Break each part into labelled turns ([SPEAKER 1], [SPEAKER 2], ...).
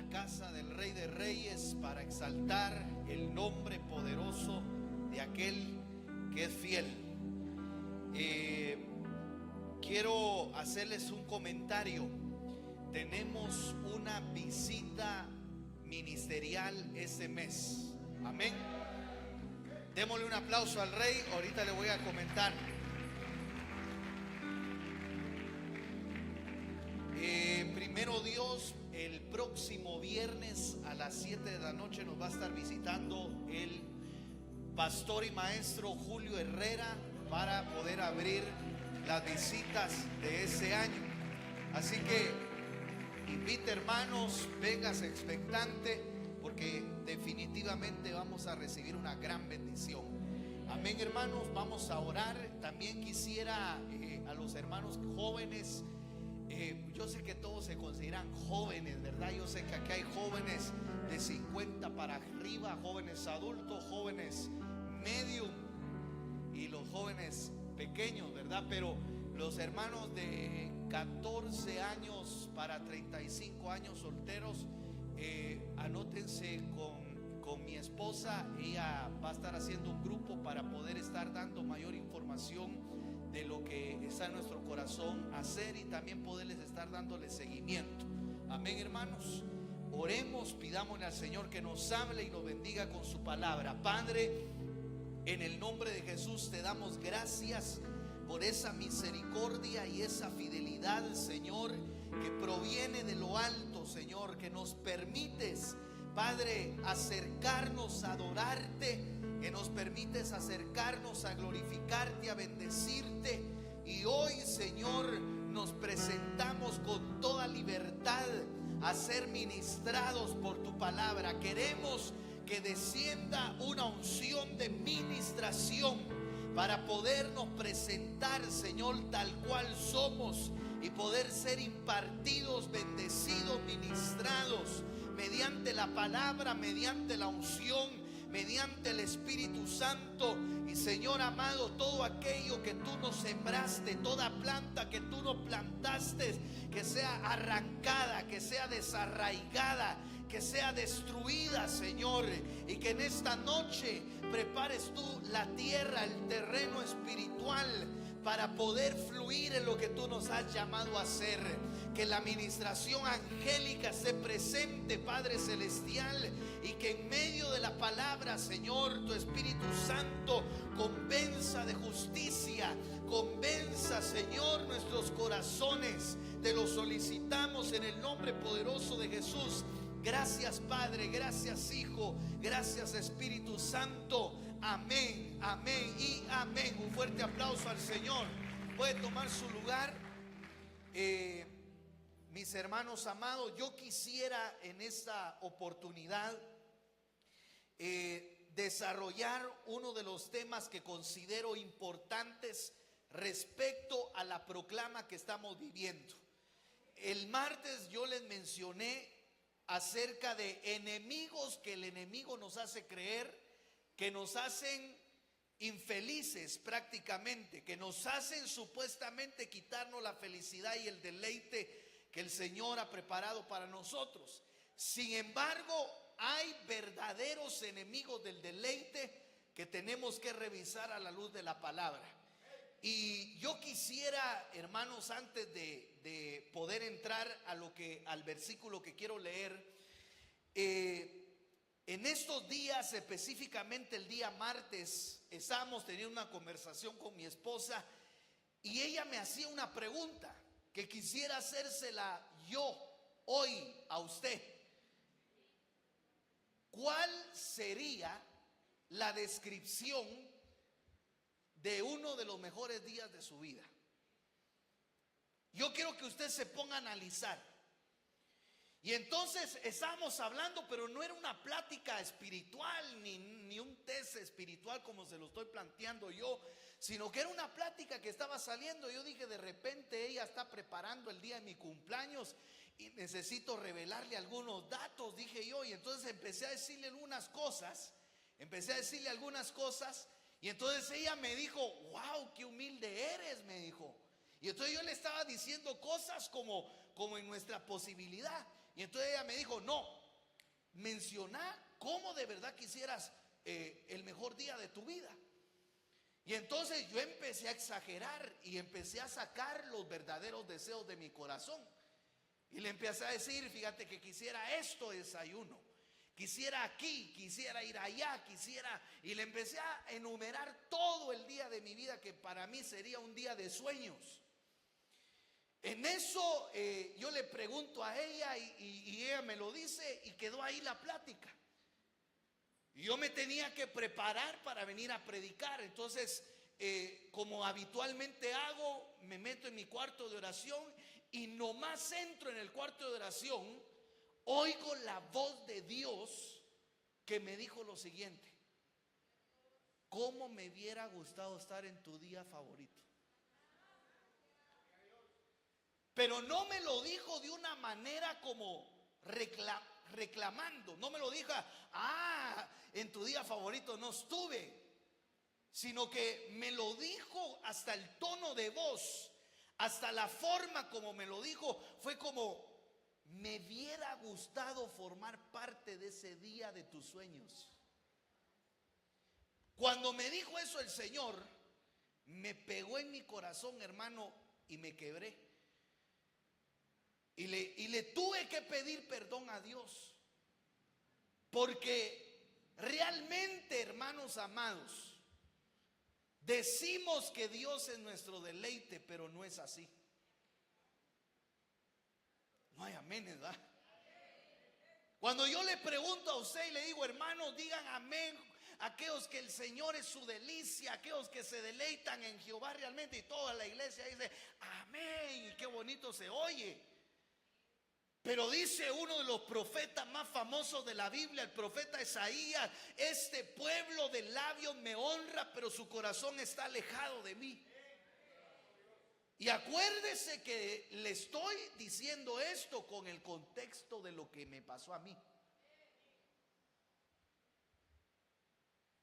[SPEAKER 1] casa del Rey de Reyes para exaltar el nombre poderoso de aquel que es fiel. Quiero hacerles un comentario. Tenemos una visita ministerial este mes. Amén. Démosle un aplauso al Rey. Ahorita le voy a comentar. Primero Dios, el próximo viernes a las 7 de la noche nos va a estar visitando el pastor y maestro Julio Herrera para poder abrir las visitas de ese año. Así que invite, hermanos, vengas expectante, porque definitivamente vamos a recibir una gran bendición. Amén, hermanos. Vamos a orar. También quisiera a los hermanos jóvenes, yo sé que todos se consideran jóvenes, ¿verdad? Yo sé que aquí hay jóvenes de 50 para arriba, jóvenes adultos, jóvenes medium y los jóvenes pequeños, ¿verdad? Pero los hermanos de 14 años para 35 años solteros, anótense con mi esposa. Ella va a estar haciendo un grupo para poder estar dando mayor información de lo que está en nuestro corazón hacer y también poderles estar dándole seguimiento. Amén, hermanos. Oremos, pidámosle al Señor que nos hable y nos bendiga con su palabra. Padre, en el nombre de Jesús te damos gracias por esa misericordia y esa fidelidad, Señor, que proviene de lo alto, Señor, que nos permites, Padre, acercarnos a adorarte, que nos permites acercarnos a glorificarte, a bendecirte. Y hoy, Señor, nos presentamos con toda libertad a ser ministrados por tu palabra. Queremos que descienda una unción de ministración para podernos presentar, Señor, tal cual somos y poder ser impartidos, bendecidos, ministrados mediante la palabra, mediante la unción, mediante el Espíritu Santo. Y Señor amado, todo aquello que tú nos sembraste, toda planta que tú nos plantaste, que sea arrancada, que sea desarraigada, que sea destruida, Señor, y que en esta noche prepares tú la tierra, el terreno espiritual, para poder fluir en lo que tú nos has llamado a hacer. Que la administración angélica se presente, Padre celestial, y que en medio de la palabra, Señor, tu Espíritu Santo convenza de justicia, convenza, Señor, nuestros corazones. Te lo solicitamos en el nombre poderoso de Jesús. Gracias, Padre, gracias, Hijo, gracias, Espíritu Santo. Amén, amén y amén. Un fuerte aplauso al Señor. Puede tomar su lugar. Mis hermanos amados, yo quisiera en esta oportunidad desarrollar uno de los temas que considero importantes respecto a la proclama que estamos viviendo. El martes yo les mencioné acerca de enemigos que el enemigo nos hace creer, que nos hacen infelices prácticamente, que nos hacen supuestamente quitarnos la felicidad y el deleite que el Señor ha preparado para nosotros. Sin embargo, hay verdaderos enemigos del deleite que tenemos que revisar a la luz de la palabra. Y yo quisiera, hermanos, antes de poder entrar al versículo que quiero leer, en estos días, específicamente el día martes, estábamos teniendo una conversación con mi esposa y ella me hacía una pregunta que quisiera hacérsela yo hoy a usted. ¿Cuál sería la descripción de uno de los mejores días de su vida? Yo quiero que usted se ponga a analizar. Y entonces estábamos hablando, pero no era una plática espiritual ni un test espiritual como se lo estoy planteando yo, sino que era una plática que estaba saliendo. Yo dije, de repente ella está preparando el día de mi cumpleaños y necesito revelarle algunos datos, dije yo. Y entonces empecé a decirle algunas cosas, y entonces ella me dijo, wow, qué humilde eres, me dijo. Y entonces yo le estaba diciendo cosas como en nuestra posibilidad. Y entonces ella me dijo, no, menciona cómo de verdad quisieras el mejor día de tu vida. Y entonces yo empecé a exagerar y empecé a sacar los verdaderos deseos de mi corazón. Y le empecé a decir, fíjate que quisiera esto de desayuno, quisiera aquí, quisiera ir allá, quisiera. Y le empecé a enumerar todo el día de mi vida que para mí sería un día de sueños. En eso yo le pregunto a ella y ella me lo dice y quedó ahí la plática. Y yo me tenía que preparar para venir a predicar. Entonces, como habitualmente hago, me meto en mi cuarto de oración y nomás entro en el cuarto de oración, oigo la voz de Dios que me dijo lo siguiente: ¿cómo me hubiera gustado estar en tu día favorito? Pero no me lo dijo de una manera como reclamando. No me lo dijo, en tu día favorito no estuve. Sino que me lo dijo hasta el tono de voz, hasta la forma como me lo dijo. Fue como, me hubiera gustado formar parte de ese día de tus sueños. Cuando me dijo eso el Señor, me pegó en mi corazón, hermano, y me quebré. Y le tuve que pedir perdón a Dios. Porque realmente, hermanos amados, decimos que Dios es nuestro deleite, pero no es así. No hay amén, ¿verdad? Cuando yo le pregunto a usted y le digo, hermanos, digan amén, aquellos que el Señor es su delicia, aquellos que se deleitan en Jehová realmente, y toda la iglesia dice amén, y qué bonito se oye. Pero dice uno de los profetas más famosos de la Biblia, el profeta Isaías: este pueblo de labios me honra, pero su corazón está alejado de mí. Y acuérdese que le estoy diciendo esto con el contexto de lo que me pasó a mí.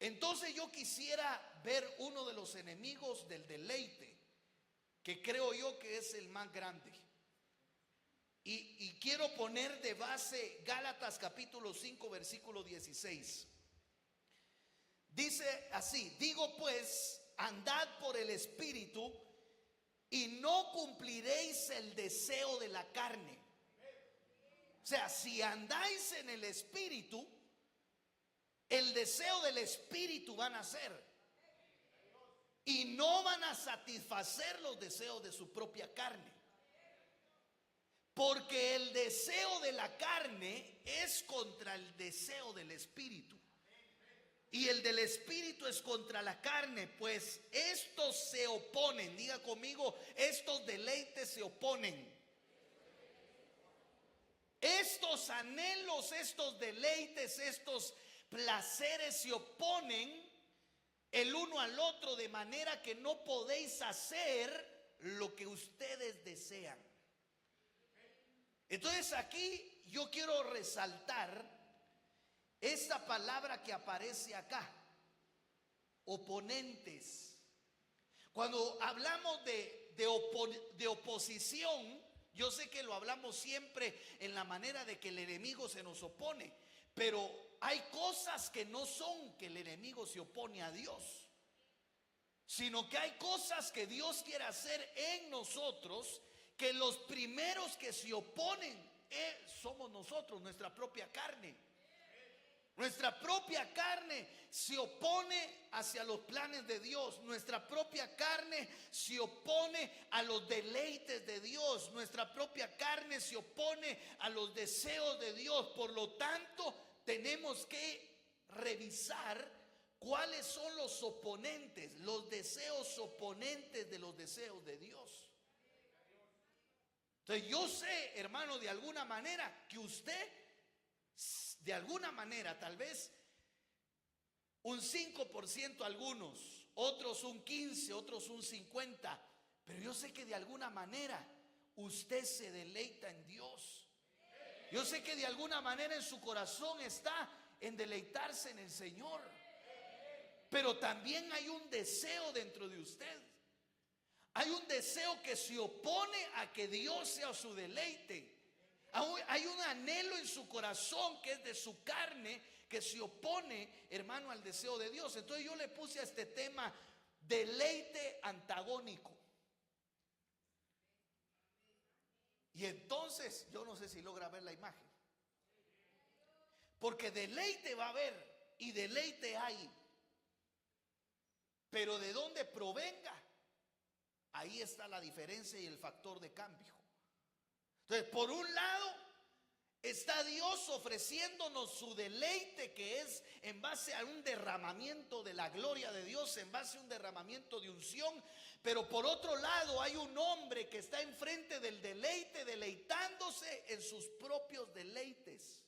[SPEAKER 1] Entonces yo quisiera ver uno de los enemigos del deleite, que creo yo que es el más grande. Y quiero poner de base Gálatas capítulo 5 versículo 16. Dice así: digo pues, andad por el Espíritu y no cumpliréis el deseo de la carne. O sea, si andáis en el Espíritu, el deseo del Espíritu van a hacer, y no van a satisfacer los deseos de su propia carne. Porque el deseo de la carne es contra el deseo del Espíritu, y el del Espíritu es contra la carne, pues estos se oponen. Diga conmigo, estos deleites se oponen. Estos anhelos, estos deleites, estos placeres se oponen el uno al otro, de manera que no podéis hacer lo que ustedes desean. Entonces aquí yo quiero resaltar esta palabra que aparece acá: oponentes. Cuando hablamos de oposición, yo sé que lo hablamos siempre en la manera de que el enemigo se nos opone, pero hay cosas que no son que el enemigo se opone a Dios, sino que hay cosas que Dios quiere hacer en nosotros, que los primeros que se oponen somos nosotros, nuestra propia carne. Nuestra propia carne se opone hacia los planes de Dios. Nuestra propia carne se opone a los deleites de Dios. Nuestra propia carne se opone a los deseos de Dios. Por lo tanto, tenemos que revisar cuáles son los oponentes, los deseos oponentes de los deseos de Dios. Entonces yo sé, hermano, de alguna manera que usted, de alguna manera, tal vez un 5% algunos, otros un 15%, otros un 50%, pero yo sé que de alguna manera usted se deleita en Dios. Yo sé que de alguna manera en su corazón está en deleitarse en el Señor, pero también hay un deseo dentro de usted. Hay un deseo que se opone a que Dios sea su deleite. Hay un anhelo en su corazón que es de su carne, que se opone, hermano, al deseo de Dios. Entonces yo le puse a este tema deleite antagónico. Y entonces yo no sé si logra ver la imagen, porque deleite va a haber y deleite hay, pero de dónde provenga, ahí está la diferencia y el factor de cambio. Entonces, por un lado está Dios ofreciéndonos su deleite, que es en base a un derramamiento de la gloria de Dios, en base a un derramamiento de unción. Pero por otro lado hay un hombre que está enfrente del deleite, deleitándose en sus propios deleites.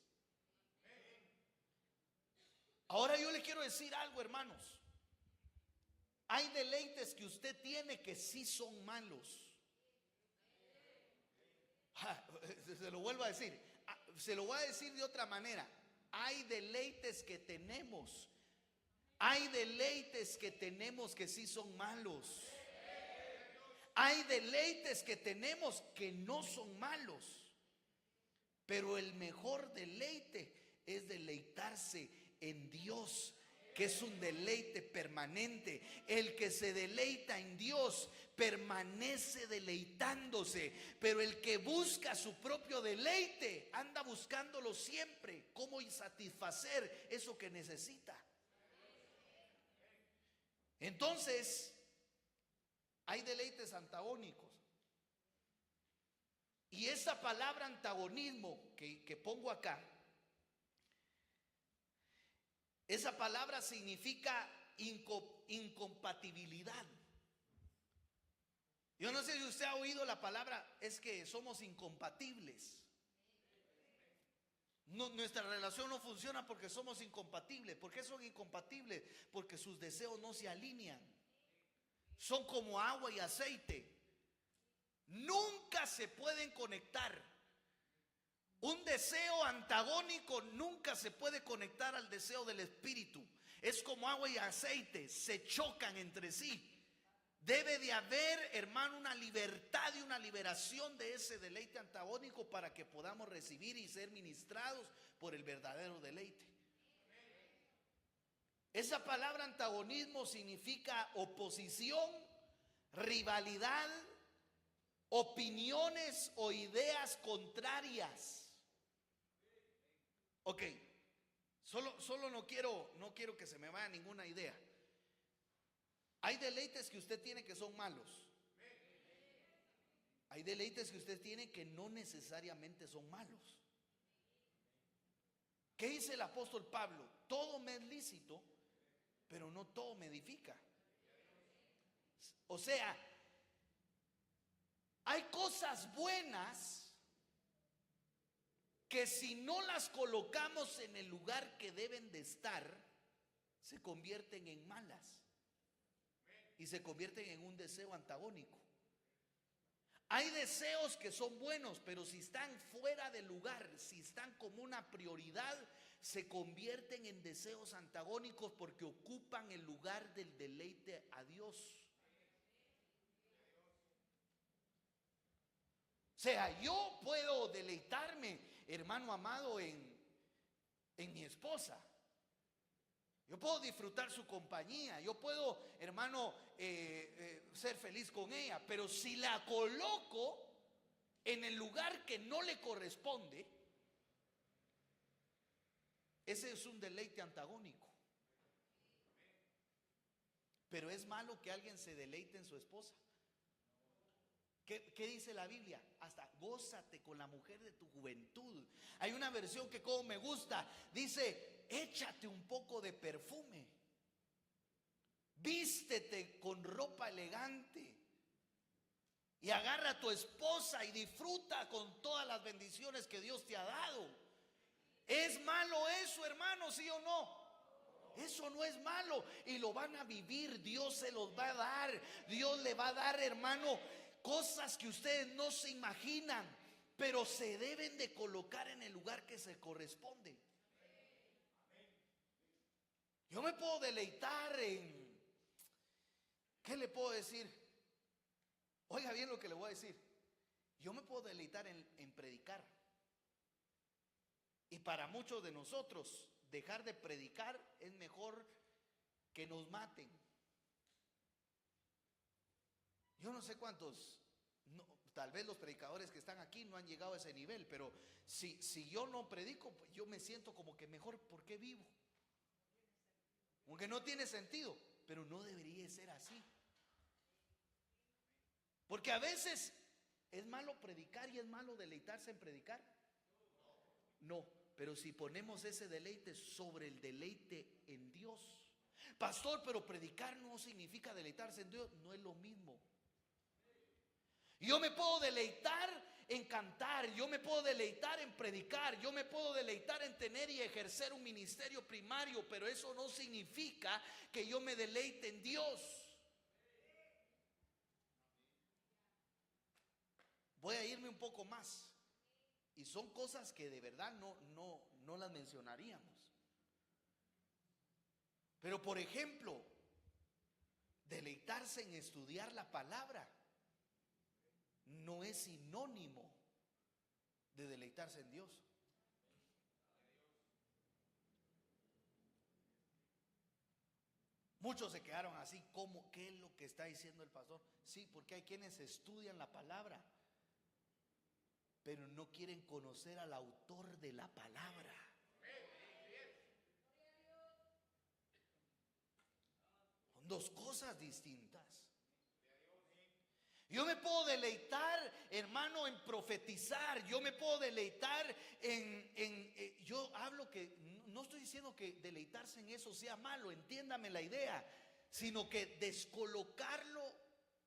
[SPEAKER 1] Ahora yo le quiero decir algo, hermanos. Hay deleites que usted tiene que sí son malos. Se lo vuelvo a decir, se lo voy a decir de otra manera. Hay deleites que tenemos, hay deleites que tenemos que sí son malos. Hay deleites que tenemos que no son malos. Pero el mejor deleite es deleitarse en Dios, que es un deleite permanente. El que se deleita en Dios permanece deleitándose, pero el que busca su propio deleite anda buscándolo siempre, cómo satisfacer eso que necesita. Entonces hay deleites antagónicos, y esa palabra antagonismo que pongo acá, esa palabra significa incompatibilidad. Yo no sé si usted ha oído la palabra, es que somos incompatibles. No, nuestra relación no funciona porque somos incompatibles. ¿Por qué son incompatibles? Porque sus deseos no se alinean. Son como agua y aceite. Nunca se pueden conectar. Un deseo antagónico nunca se puede conectar al deseo del Espíritu. Es como agua y aceite, se chocan entre sí. Debe de haber, hermano, una libertad y una liberación de ese deleite antagónico para que podamos recibir y ser ministrados por el verdadero deleite. Esa palabra antagonismo significa oposición, rivalidad, opiniones o ideas contrarias. Ok, solo no quiero que se me vaya ninguna idea. Hay deleites que usted tiene que son malos. Hay deleites que usted tiene que no necesariamente son malos. ¿Qué dice el apóstol Pablo? Todo me es lícito, pero no todo me edifica. O sea, hay cosas buenas que si no las colocamos en el lugar que deben de estar, se convierten en malas y se convierten en un deseo antagónico. Hay deseos que son buenos, pero si están fuera de lugar, si están como una prioridad, se convierten en deseos antagónicos porque ocupan el lugar del deleite a Dios. O sea, yo puedo deleitarme, hermano amado, en mi esposa. Yo puedo disfrutar su compañía. Yo puedo, hermano, ser feliz con ella. Pero si la coloco en el lugar que no le corresponde, ese es un deleite antagónico. Pero es malo que alguien se deleite en su esposa. ¿Qué dice la Biblia? Hasta gózate con la mujer de tu juventud. Hay una versión que como me gusta, dice, échate un poco de perfume, vístete con ropa elegante y agarra a tu esposa y disfruta con todas las bendiciones que Dios te ha dado. ¿Es malo eso, hermano, sí o no? Eso no es malo y lo van a vivir. Dios se los va a dar. Dios le va a dar, hermano, cosas que ustedes no se imaginan, pero se deben de colocar en el lugar que se corresponde. Yo me puedo deleitar en, ¿qué le puedo decir? Oiga bien lo que le voy a decir. Yo me puedo deleitar en predicar. Y para muchos de nosotros, dejar de predicar es mejor que nos maten. Yo no sé cuántos, tal vez los predicadores que están aquí no han llegado a ese nivel, pero si yo no predico, pues yo me siento como que mejor, ¿por qué vivo? Aunque no tiene sentido, pero no debería ser así. Porque a veces es malo predicar y es malo deleitarse en predicar. No, pero si ponemos ese deleite sobre el deleite en Dios. Pastor, pero predicar no significa deleitarse en Dios. No es lo mismo. Yo me puedo deleitar en cantar, yo me puedo deleitar en predicar, yo me puedo deleitar en tener y ejercer un ministerio primario, pero eso no significa que yo me deleite en Dios. Voy a irme un poco más. Y son cosas que de verdad no las mencionaríamos. Pero por ejemplo, deleitarse en estudiar la palabra no es sinónimo de deleitarse en Dios. Muchos se quedaron así, ¿cómo? ¿Qué es lo que está diciendo el pastor? Sí, porque hay quienes estudian la palabra, pero no quieren conocer al autor de la palabra. Son dos cosas distintas. Yo me puedo deleitar, hermano, en profetizar. Yo me puedo deleitar yo hablo que no estoy diciendo que deleitarse en eso sea malo, entiéndame la idea, sino que descolocarlo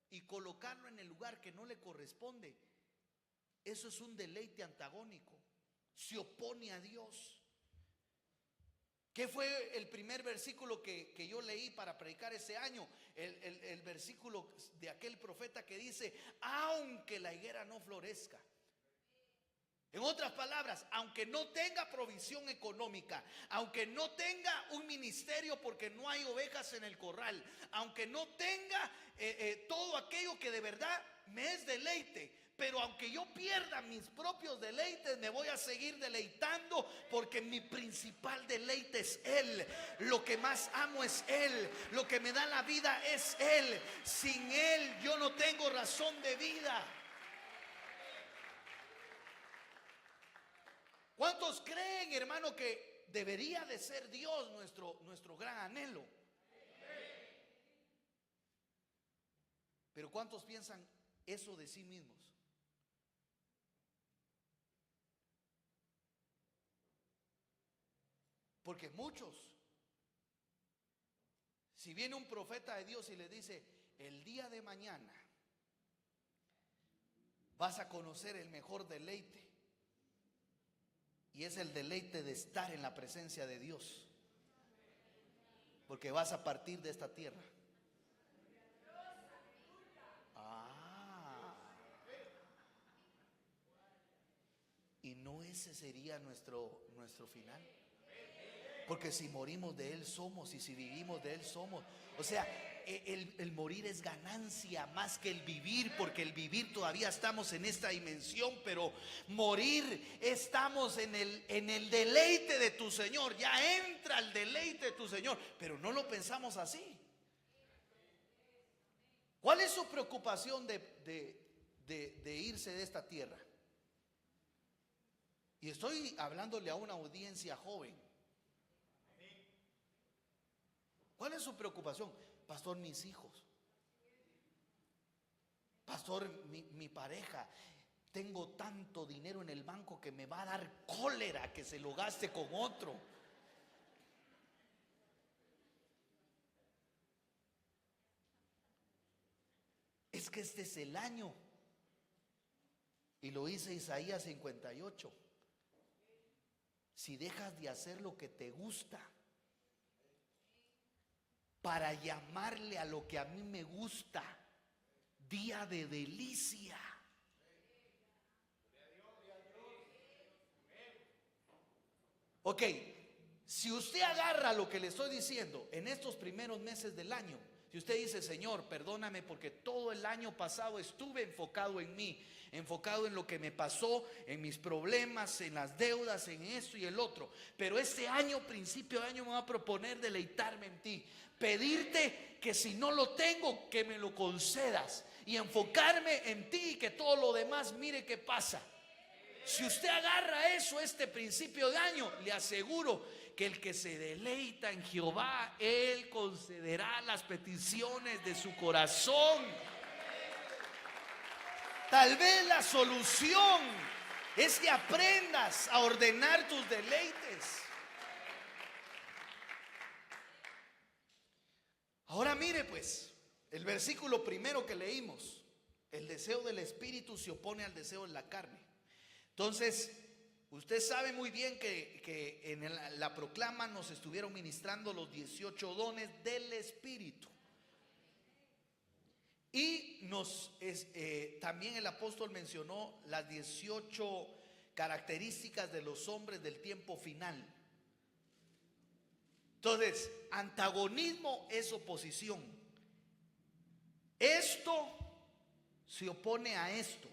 [SPEAKER 1] y colocarlo en el lugar que no le corresponde, eso es un deleite antagónico. Se opone a Dios. ¿Qué fue el primer versículo que yo leí para predicar ese año? El versículo de aquel profeta que dice: aunque la higuera no florezca. En otras palabras, aunque no tenga provisión económica, aunque no tenga un ministerio porque no hay ovejas en el corral, aunque no tenga todo aquello que de verdad me es deleite, pero aunque yo pierda mis propios deleites, me voy a seguir deleitando, porque mi principal deleite es Él. Lo que más amo es Él. Lo que me da la vida es Él. Sin Él yo no tengo razón de vida. ¿Cuántos creen, hermano, que debería de ser Dios nuestro gran anhelo? Pero ¿cuántos piensan eso de sí mismos? Porque muchos, si viene un profeta de Dios y le dice: el día de mañana vas a conocer el mejor deleite, y es el deleite de estar en la presencia de Dios, porque vas a partir de esta tierra. Y no ese sería nuestro final. Porque si morimos de Él somos, y si vivimos de Él somos. O sea, el morir es ganancia más que el vivir, porque el vivir todavía estamos en esta dimensión, pero morir estamos en el deleite de tu Señor. Ya entra el deleite de tu Señor, pero no lo pensamos así. ¿Cuál es su preocupación de irse de esta tierra? Y estoy hablándole a una audiencia joven. ¿Cuál es su preocupación? Pastor, mis hijos. Pastor, mi pareja. Tengo tanto dinero en el banco que me va a dar cólera que se lo gaste con otro. Es que este es el año. Y lo dice Isaías 58. Si dejas de hacer lo que te gusta para llamarle a lo que a mí me gusta día de delicia. Ok, si usted agarra lo que le estoy diciendo en estos primeros meses del año, Si usted dice: Señor, perdóname porque todo el año pasado estuve enfocado en mí, enfocado en lo que me pasó, en mis problemas, en las deudas, en esto y el otro, pero este año, principio de año, me voy a proponer deleitarme en ti, pedirte que si no lo tengo, que me lo concedas, y enfocarme en ti, y que todo lo demás mire qué pasa. Si usted agarra eso este principio de año, le aseguro que el que se deleita en Jehová, Él concederá las peticiones de su corazón. Tal vez la solución es que aprendas a ordenar tus deleites. Ahora mire pues, el versículo primero que leímos: el deseo del espíritu se opone al deseo de la carne. Entonces, usted sabe muy bien que en la proclama nos estuvieron ministrando los 18 dones del Espíritu. Y también el apóstol mencionó las 18 características de los hombres del tiempo final. Entonces, antagonismo es oposición. Esto se opone a esto.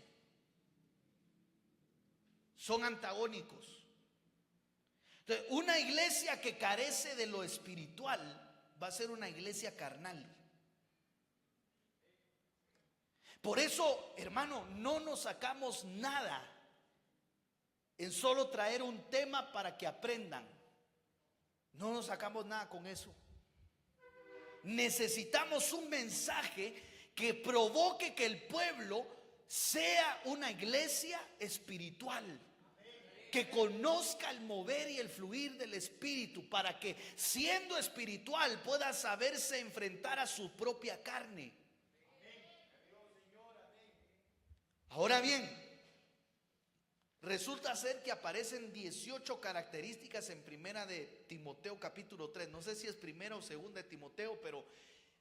[SPEAKER 1] Son antagónicos. Entonces, una iglesia que carece de lo espiritual va a ser una iglesia carnal. Por eso, hermano, no nos sacamos nada en solo traer un tema para que aprendan. No nos sacamos nada con eso. Necesitamos un mensaje que provoque que el pueblo sea una iglesia espiritual, que conozca el mover y el fluir del Espíritu, para que siendo espiritual pueda saberse enfrentar a su propia carne. Ahora bien, resulta ser que aparecen 18 características en primera de Timoteo capítulo 3. No sé si es primera o segunda de Timoteo, pero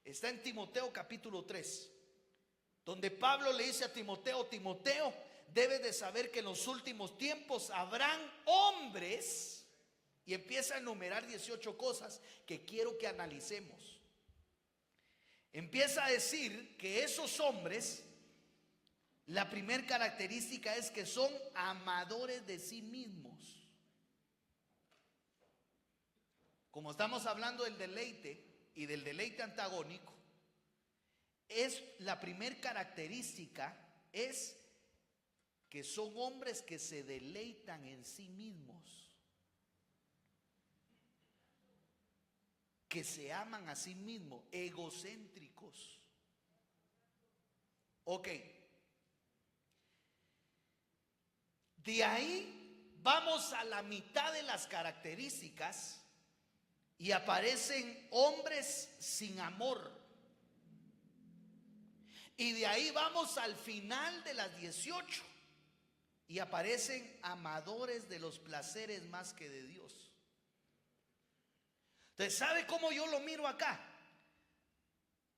[SPEAKER 1] está en Timoteo capítulo 3, donde Pablo le dice a Timoteo: Timoteo, debes de saber que en los últimos tiempos habrán hombres, y empieza a enumerar 18 cosas que quiero que analicemos. Empieza a decir que esos hombres, la primera característica es que son amadores de sí mismos. Como estamos hablando del deleite y del deleite antagónico, es la primera característica es que son hombres que se deleitan en sí mismos, que se aman a sí mismos, egocéntricos. Ok, de ahí vamos a la mitad de las características y aparecen hombres sin amor. Y de ahí vamos al final de las 18 y aparecen amadores de los placeres más que de Dios. Entonces, ¿sabe cómo yo lo miro acá?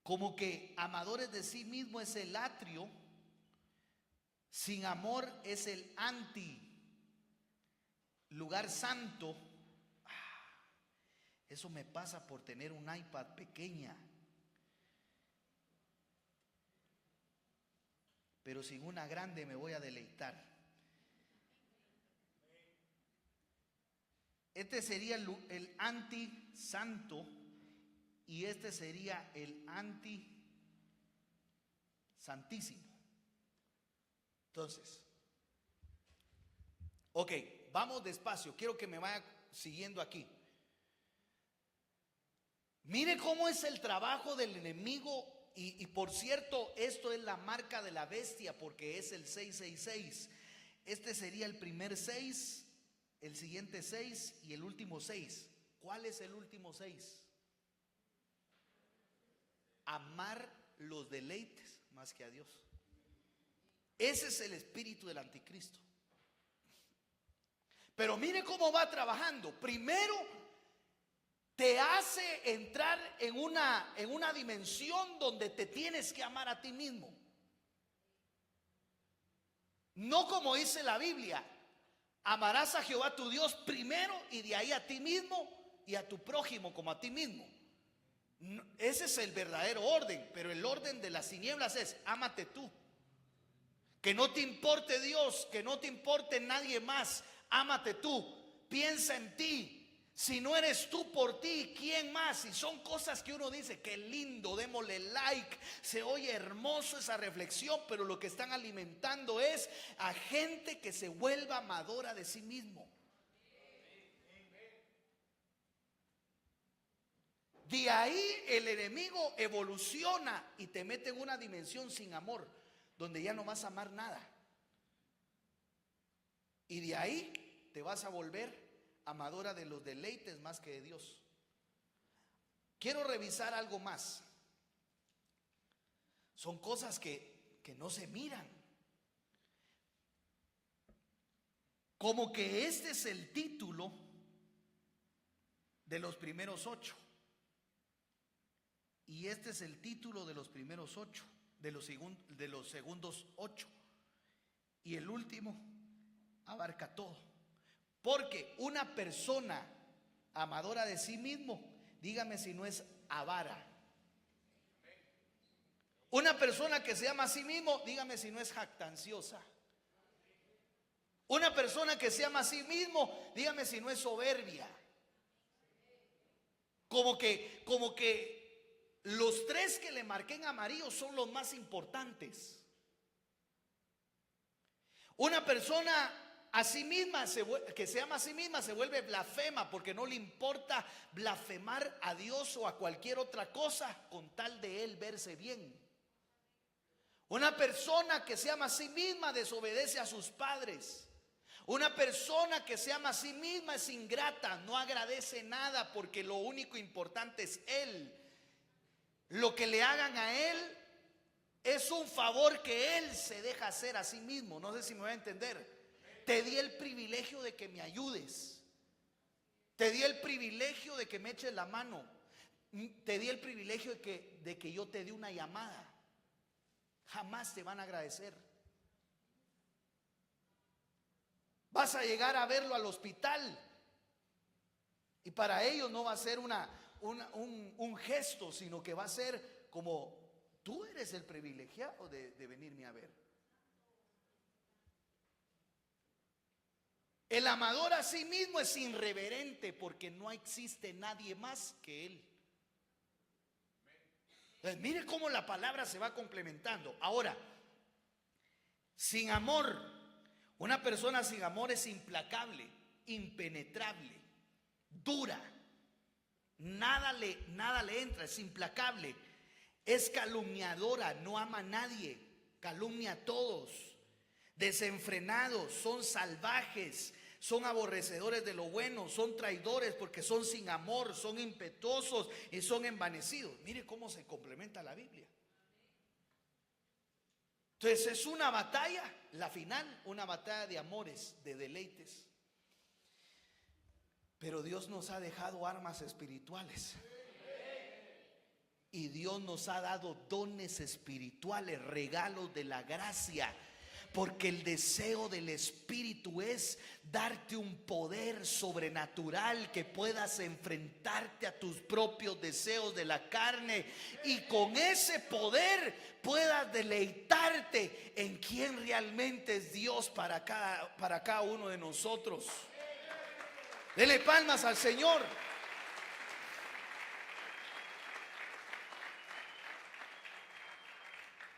[SPEAKER 1] Como que amadores de sí mismo es el atrio, sin amor es el anti, lugar santo. Eso me pasa por tener un iPad pequeña. Pero sin una grande me voy a deleitar. Este sería el anti-santo y este sería el anti-santísimo. Entonces, ok, vamos despacio. Quiero que me vaya siguiendo aquí. Mire cómo es el trabajo del enemigo. Y por cierto, esto es la marca de la bestia, porque es el 666. Este sería el primer 6, el siguiente 6 y el último 6. ¿Cuál es el último 6? Amar los deleites más que a Dios. Ese es el espíritu del anticristo. Pero mire cómo va trabajando. Primero te hace entrar en una dimensión donde te tienes que amar a ti mismo. No como dice la Biblia: amarás a Jehová tu Dios primero y de ahí a ti mismo y a tu prójimo como a ti mismo. Ese es el verdadero orden, pero el orden de las tinieblas es: ámate tú. Que no te importe Dios, que no te importe nadie más, ámate tú, piensa en ti. Si no eres tú por ti, ¿quién más? Y son cosas que uno dice: qué lindo, démosle like, se oye hermoso esa reflexión, pero lo que están alimentando es a gente que se vuelva amadora de sí mismo. De ahí el enemigo evoluciona y te mete en una dimensión sin amor, donde ya no vas a amar nada. Y de ahí te vas a volver amadora de los deleites más que de Dios. Quiero revisar algo más. Son cosas que no se miran. Como que este es el título de los primeros 8. Y este es el título de los primeros 8, de los segundos 8. Y el último abarca todo. Porque una persona amadora de sí mismo, dígame si no es avara. Una persona que se ama a sí mismo, dígame si no es jactanciosa. Una persona que se ama a sí mismo, dígame si no es soberbia. Como que los 3 que le marqué en amarillo son los más importantes. Una persona a sí misma que se ama a sí misma se vuelve blasfema, porque no le importa blasfemar a Dios o a cualquier otra cosa con tal de él verse bien. Una persona que se ama a sí misma desobedece a sus padres. Una persona que se ama a sí misma es ingrata, no agradece nada, porque lo único importante es él. Lo que le hagan a él es un favor que él se deja hacer a sí mismo. No sé si me voy a entender. Te di el privilegio de que me ayudes. Te di el privilegio de que me eches la mano. Te di el privilegio de que yo te dé una llamada. Jamás te van a agradecer. Vas a llegar a verlo al hospital y para ellos no va a ser un gesto, sino que va a ser como: tú eres el privilegiado de venirme a ver. El amador a sí mismo es irreverente, porque no existe nadie más que él. Entonces, mire cómo la palabra se va complementando. Ahora, sin amor, una persona sin amor es implacable, impenetrable, dura. Nada le entra, es implacable. Es calumniadora, no ama a nadie, calumnia a todos. Desenfrenados, son salvajes, son aborrecedores de lo bueno, son traidores porque son sin amor, son impetuosos y son envanecidos. Mire cómo se complementa la Biblia. Entonces es una batalla, la final, una batalla de amores, de deleites. Pero Dios nos ha dejado armas espirituales. Y Dios nos ha dado dones espirituales, regalos de la gracia. Porque el deseo del Espíritu es darte un poder sobrenatural, que puedas enfrentarte a tus propios deseos de la carne, y con ese poder puedas deleitarte en quién realmente es Dios para cada uno de nosotros. Dele palmas al Señor.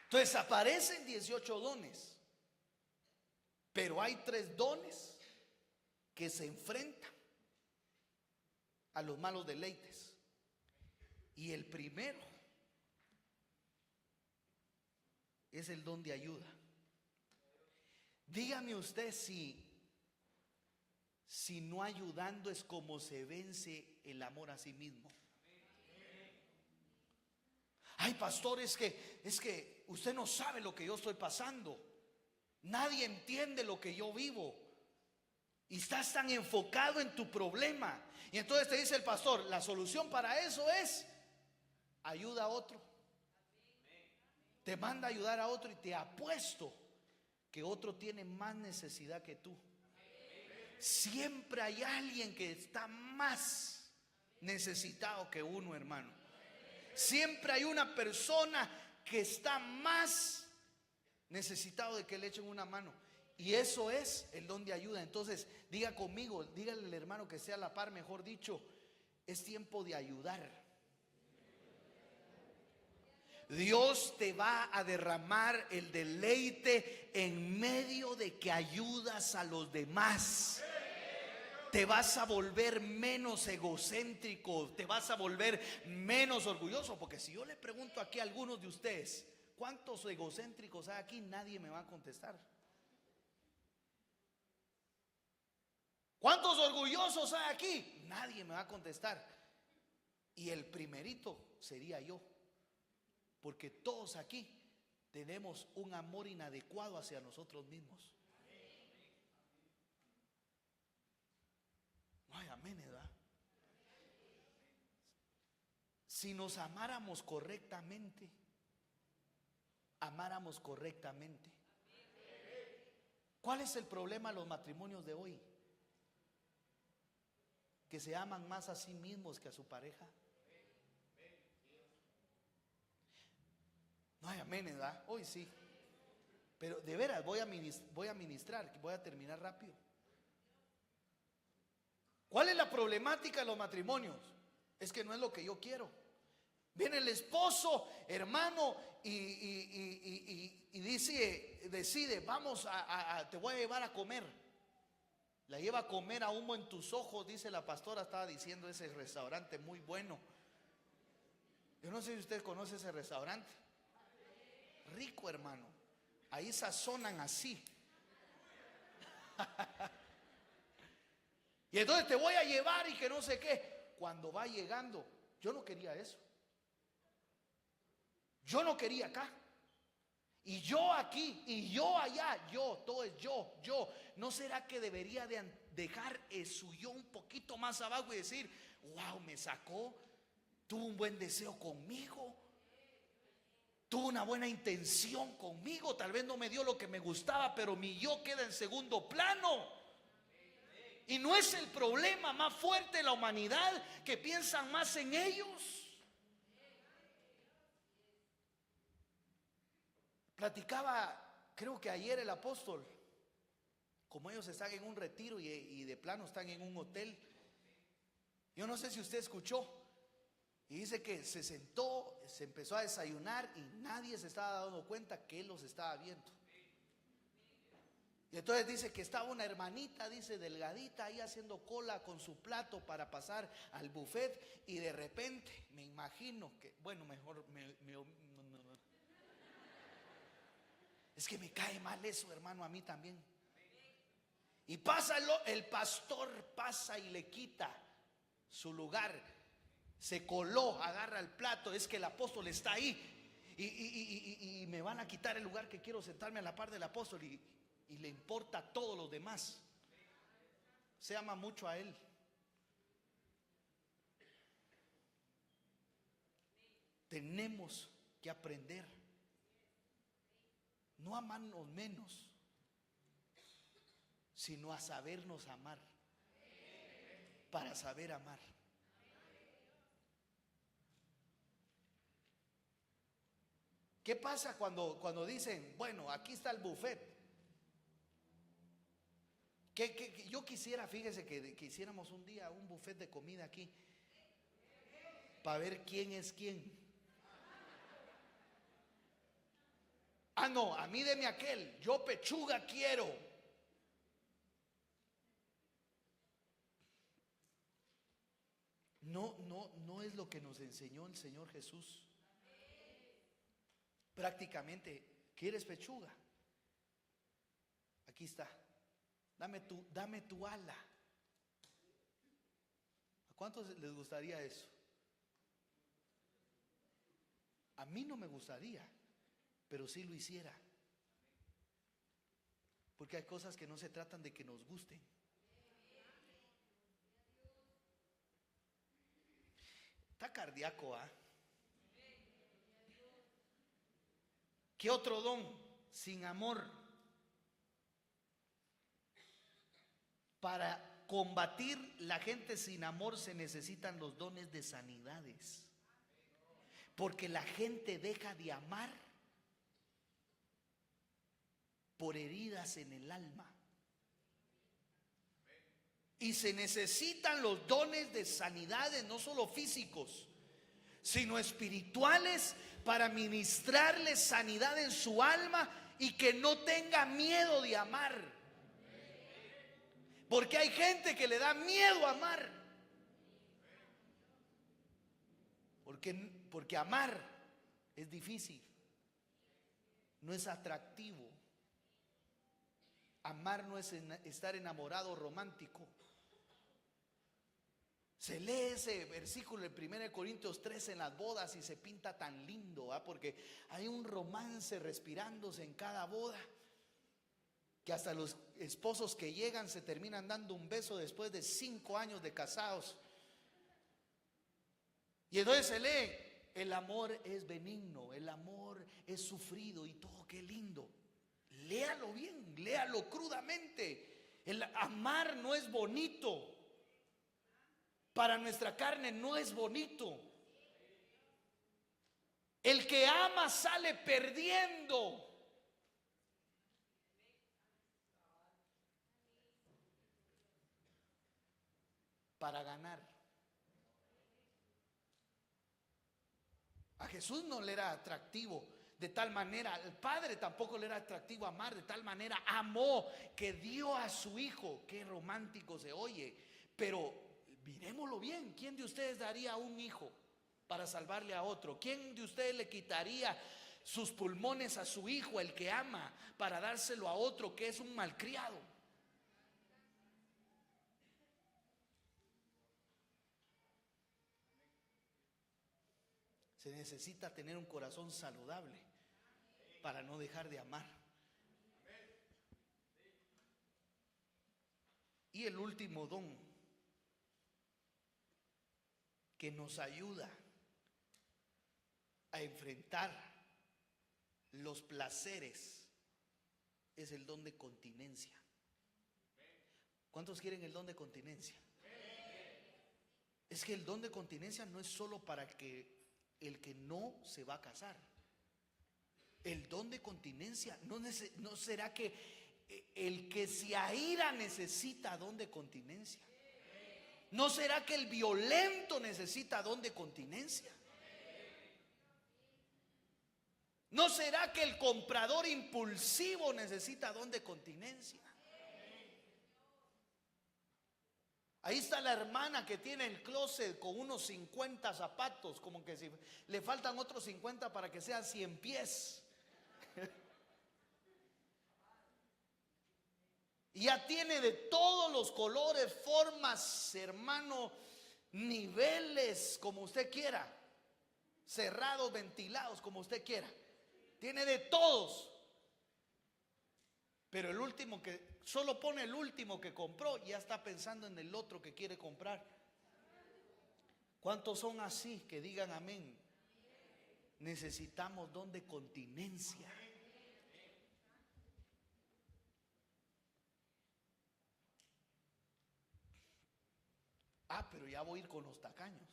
[SPEAKER 1] Entonces aparecen 18 dones. Pero hay 3 dones que se enfrentan a los malos deleites. Y el primero es el don de ayuda. Dígame usted si no ayudando es como se vence el amor a sí mismo. Ay, pastor, es que usted no sabe lo que yo estoy pasando. Nadie entiende lo que yo vivo. Y estás tan enfocado en tu problema. Y entonces te dice el pastor: la solución para eso es ayuda a otro. Te manda a ayudar a otro, y te apuesto que otro tiene más necesidad que tú. Siempre hay alguien que está más necesitado que uno, hermano. Siempre hay una persona que está más necesitado de que le echen una mano. Y eso es el don de ayuda. Entonces, diga conmigo, dígale al hermano que sea a la par, mejor dicho, es tiempo de ayudar. Dios te va a derramar el deleite en medio de que ayudas a los demás. Te vas a volver menos egocéntrico, te vas a volver menos orgulloso. Porque si yo le pregunto aquí a algunos de ustedes, ¿cuántos egocéntricos hay aquí? Nadie me va a contestar. ¿Cuántos orgullosos hay aquí? Nadie me va a contestar. Y el primerito sería yo. Porque todos aquí tenemos un amor inadecuado hacia nosotros mismos. Ay, amén, ¿verdad? Si nos amáramos correctamente, ¿cuál es el problema de los matrimonios de hoy? Que se aman más a sí mismos que a su pareja. No hay amén, ¿verdad? Hoy sí. Pero de veras voy a ministrar, voy a terminar rápido. ¿Cuál es la problemática de los matrimonios? Es que no es lo que yo quiero. Viene el esposo, hermano, y decide, vamos te voy a llevar a comer. La lleva a comer a Humo en tus ojos, dice la pastora, estaba diciendo, ese restaurante muy bueno. Yo no sé si usted conoce ese restaurante. Rico, hermano. Ahí sazonan así. Y entonces te voy a llevar y que no sé qué. Cuando va llegando, yo no quería eso. Yo no quería acá. Y yo aquí, y yo allá, todo es yo. ¿No será que debería de dejar su yo un poquito más abajo y decir, wow, me sacó, tuvo un buen deseo conmigo, tuvo una buena intención conmigo, tal vez no me dio lo que me gustaba, pero mi yo queda en segundo plano? Y no es el problema más fuerte de la humanidad que piensan más en ellos. Platicaba, creo que ayer, el apóstol, como ellos están en un retiro y de plano están en un hotel. Yo no sé si usted escuchó. Y dice que se sentó, se empezó a desayunar y nadie se estaba dando cuenta que él los estaba viendo. Y entonces dice que estaba una hermanita, dice, delgadita, ahí haciendo cola con su plato para pasar al buffet. Y de repente, me imagino que, bueno, mejor es que me cae mal eso, hermano, a mí también. Y pasa el pastor, pasa y le quita su lugar. Se coló, agarra el plato. Es que el apóstol está ahí y me van a quitar el lugar que quiero sentarme a la par del apóstol. Y le importa a todos los demás. Se ama mucho a él. Tenemos que aprender no a amarnos menos, sino a sabernos amar, para saber amar. ¿Qué pasa cuando dicen, bueno, aquí está el buffet? Que yo quisiera, fíjese, que hiciéramos un día un buffet de comida aquí, para ver quién es quién. Ah, no, a mí deme aquel, yo pechuga quiero. No es lo que nos enseñó el Señor Jesús. Prácticamente, ¿quieres pechuga? Aquí está. Dame tu ala. ¿A cuántos les gustaría eso? A mí no me gustaría, pero sí lo hiciera. Porque hay cosas que no se tratan de que nos gusten. Está cardíaco, ¿ah? ¿Qué otro don? Sin amor. Para combatir la gente sin amor se necesitan los dones de sanidades. Porque la gente deja de amar por heridas en el alma. Y se necesitan los dones de sanidades, no solo físicos, sino espirituales, para ministrarle sanidad en su alma y que no tenga miedo de amar. Porque hay gente que le da miedo a amar. Porque amar es difícil, no es atractivo. Amar no es estar enamorado romántico. Se lee ese versículo en 1 Corintios 13 en las bodas y se pinta tan lindo, porque hay un romance respirándose en cada boda, que hasta los esposos que llegan se terminan dando un beso después de 5 años de casados. Y entonces se lee: el amor es benigno, el amor es sufrido y todo. Qué lindo. Léalo bien, léalo crudamente. El amar no es bonito. Para nuestra carne no es bonito. El que ama sale perdiendo. Para ganar. A Jesús no le era atractivo de tal manera, al Padre tampoco le era atractivo amar, de tal manera amó que dio a su Hijo. Qué romántico se oye, pero miremoslo bien. ¿Quién de ustedes daría un hijo para salvarle a otro? ¿Quién de ustedes le quitaría sus pulmones a su hijo, el que ama, para dárselo a otro que es un malcriado? Se necesita tener un corazón saludable para no dejar de amar. Y el último don que nos ayuda a enfrentar los placeres es el don de continencia. ¿Cuántos quieren el don de continencia? Es que el don de continencia no es solo para el que no se va a casar. El don de continencia no será que el que se aira necesita don de continencia. ¿No será que el violento necesita don de continencia? ¿No será que el comprador impulsivo necesita don de continencia? Ahí está la hermana que tiene el closet con unos 50 zapatos, como que si le faltan otros 50 para que sean 100 pies. Ya tiene de todos los colores, formas, hermano, niveles, como usted quiera, cerrados, ventilados, como usted quiera. Tiene de todos. Pero el último que solo pone el último que compró, ya está pensando en el otro que quiere comprar. ¿Cuántos son así? Que digan amén. Necesitamos don de continencia. Pero ya voy a ir con los tacaños.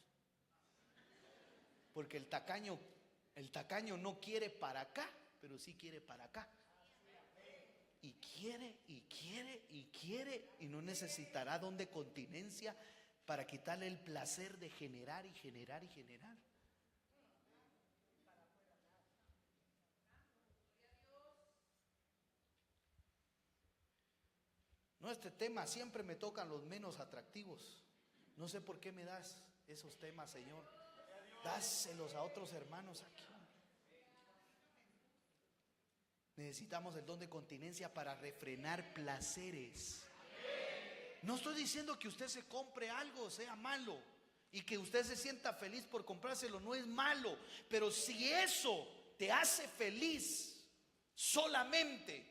[SPEAKER 1] Porque el tacaño no quiere para acá, pero sí quiere para acá. Y quiere, y quiere, y quiere, y no necesitará don de continencia para quitarle el placer de generar y generar y generar. No, este tema siempre me tocan los menos atractivos. No sé por qué me das esos temas, Señor. Dáselos a otros hermanos aquí. Necesitamos el don de continencia para refrenar placeres. No estoy diciendo que usted se compre algo sea malo y que usted se sienta feliz por comprárselo, no es malo. Pero si eso te hace feliz solamente,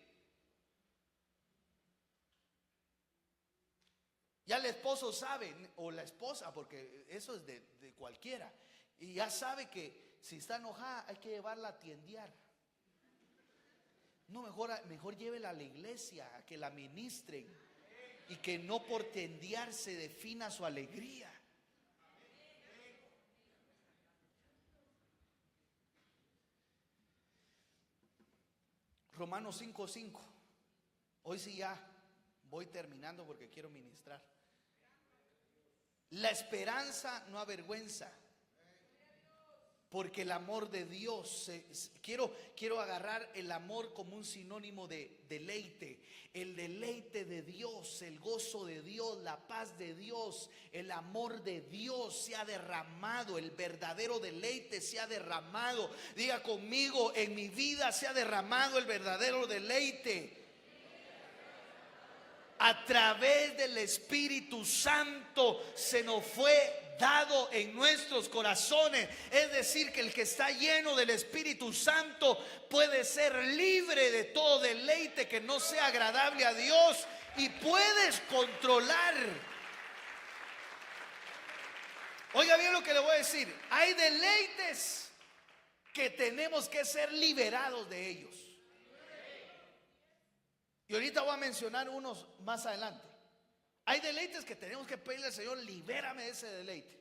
[SPEAKER 1] ya el esposo sabe, o la esposa, porque eso es de cualquiera, y ya sabe que si está enojada hay que llevarla a tiendear. No, mejor llévela a la iglesia, a que la ministren, y que no por tiendear se defina su alegría. Romanos 5:5. Hoy sí ya voy terminando porque quiero ministrar. La esperanza no avergüenza, porque el amor de Dios, quiero agarrar el amor como un sinónimo de deleite. El deleite de Dios, el gozo de Dios, la paz de Dios, el amor de Dios se ha derramado. El verdadero deleite se ha derramado. Diga conmigo: en mi vida se ha derramado el verdadero deleite. A través del Espíritu Santo se nos fue dado en nuestros corazones. Es decir, que el que está lleno del Espíritu Santo puede ser libre de todo deleite que no sea agradable a Dios, y puedes controlar. Oiga bien lo que le voy a decir: hay deleites que tenemos que ser liberados de ellos. Y ahorita voy a mencionar unos más adelante. Hay deleites que tenemos que pedirle al Señor: libérame de ese deleite.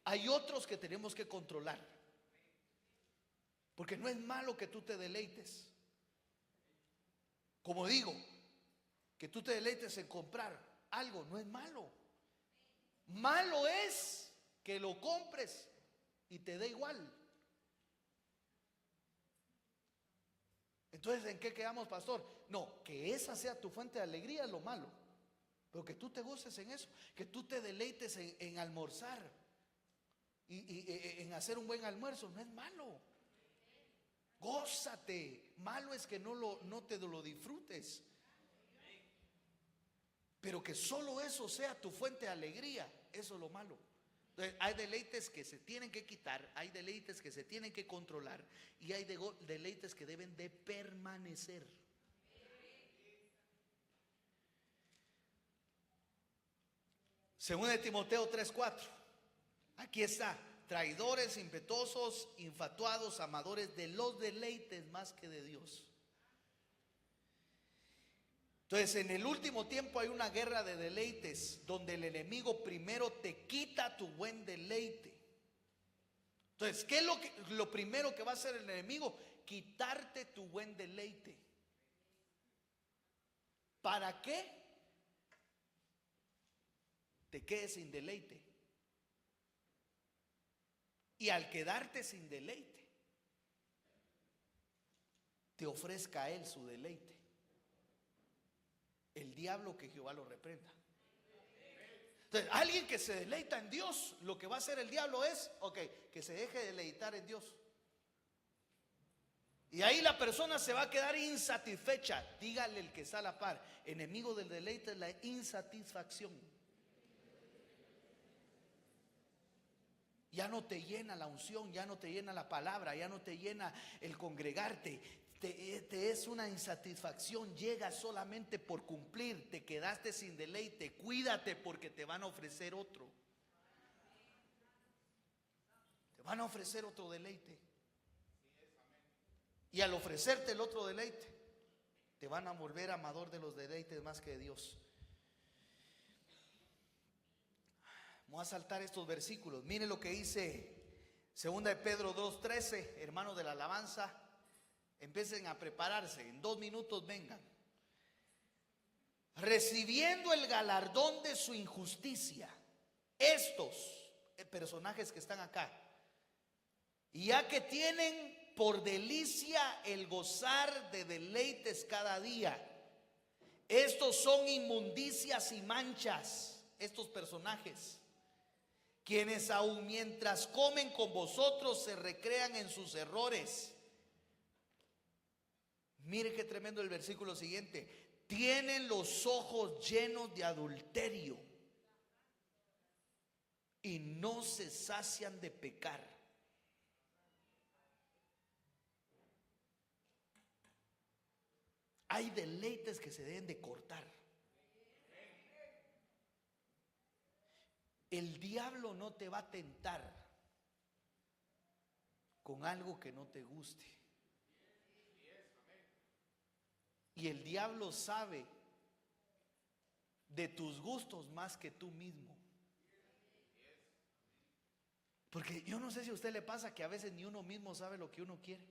[SPEAKER 1] Hay otros que tenemos que controlar, porque no es malo que tú te deleites. Como digo, que tú te deleites en comprar algo no es malo. Malo es que lo compres y te dé igual. Entonces, ¿en qué quedamos, pastor? No, que esa sea tu fuente de alegría es lo malo. Pero que tú te goces en eso, que tú te deleites en almorzar y en hacer un buen almuerzo, no es malo. Gózate. Malo es que no te lo disfrutes. Pero que solo eso sea tu fuente de alegría, eso es lo malo. Entonces, hay deleites que se tienen que quitar, hay deleites que se tienen que controlar, y hay deleites que deben de permanecer. Según de Timoteo 3:4. Aquí está: traidores, impetuosos, infatuados, amadores de los deleites más que de Dios. Entonces, en el último tiempo hay una guerra de deleites, donde el enemigo primero te quita tu buen deleite. Entonces, ¿qué es lo primero que va a hacer el enemigo? Quitarte tu buen deleite. ¿Para qué? Te quedes sin deleite. Y al quedarte sin deleite, te ofrezca a él su deleite. El diablo, que Jehová lo reprenda. Entonces, alguien que se deleita en Dios, lo que va a hacer el diablo es, que se deje de deleitar en Dios. Y ahí la persona se va a quedar insatisfecha. Dígale el que está a la par: enemigo del deleite es la insatisfacción. Ya no te llena la unción, ya no te llena la palabra, ya no te llena el congregarte. Te es una insatisfacción, llega solamente por cumplir. Te quedaste sin deleite. Cuídate, porque te van a ofrecer otro. Te van a ofrecer otro deleite. Y al ofrecerte el otro deleite, te van a volver amador de los deleites más que de Dios. Vamos a saltar estos versículos. Mire lo que dice 2 de Pedro 2:13. Hermanos de la alabanza, empiecen a prepararse. En 2 minutos vengan. Recibiendo el galardón de su injusticia, estos personajes que están acá, y ya que tienen por delicia el gozar de deleites cada día, estos son inmundicias y manchas, estos personajes, quienes aun mientras comen con vosotros se recrean en sus errores. Mire qué tremendo el versículo siguiente: tienen los ojos llenos de adulterio y no se sacian de pecar. Hay deleites que se deben de cortar. El diablo no te va a tentar con algo que no te guste. Y el diablo sabe de tus gustos más que tú mismo. Porque yo no sé si a usted le pasa que a veces ni uno mismo sabe lo que uno quiere.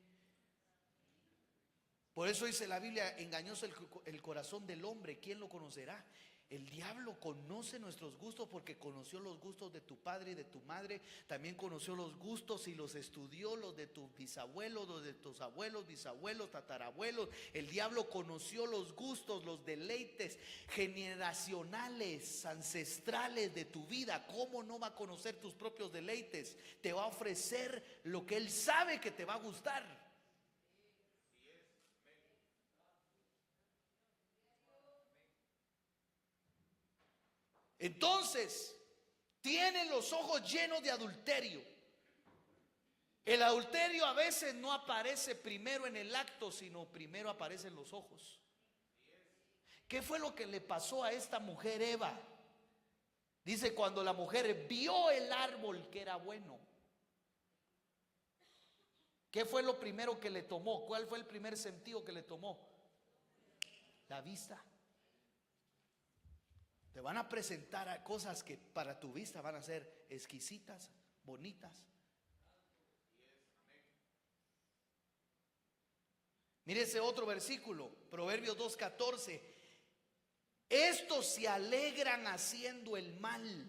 [SPEAKER 1] Por eso dice la Biblia, engañoso el corazón del hombre, ¿quién lo conocerá? El diablo conoce nuestros gustos porque conoció los gustos de tu padre y de tu madre. También conoció los gustos y los estudió, los de tus bisabuelos, los de tus abuelos, bisabuelos, tatarabuelos. El diablo conoció los gustos, los deleites generacionales, ancestrales de tu vida. ¿Cómo no va a conocer tus propios deleites? Te va a ofrecer lo que él sabe que te va a gustar. Entonces, tienen los ojos llenos de adulterio. El adulterio a veces no aparece primero en el acto, sino primero aparece en los ojos. ¿Qué fue lo que le pasó a esta mujer Eva? Dice, cuando la mujer vio el árbol que era bueno. ¿Qué fue lo primero que le tomó? ¿Cuál fue el primer sentido que le tomó? La vista. Te van a presentar a cosas que para tu vista van a ser exquisitas, bonitas. Mire ese otro versículo, Proverbios 2:14. Estos se alegran haciendo el mal,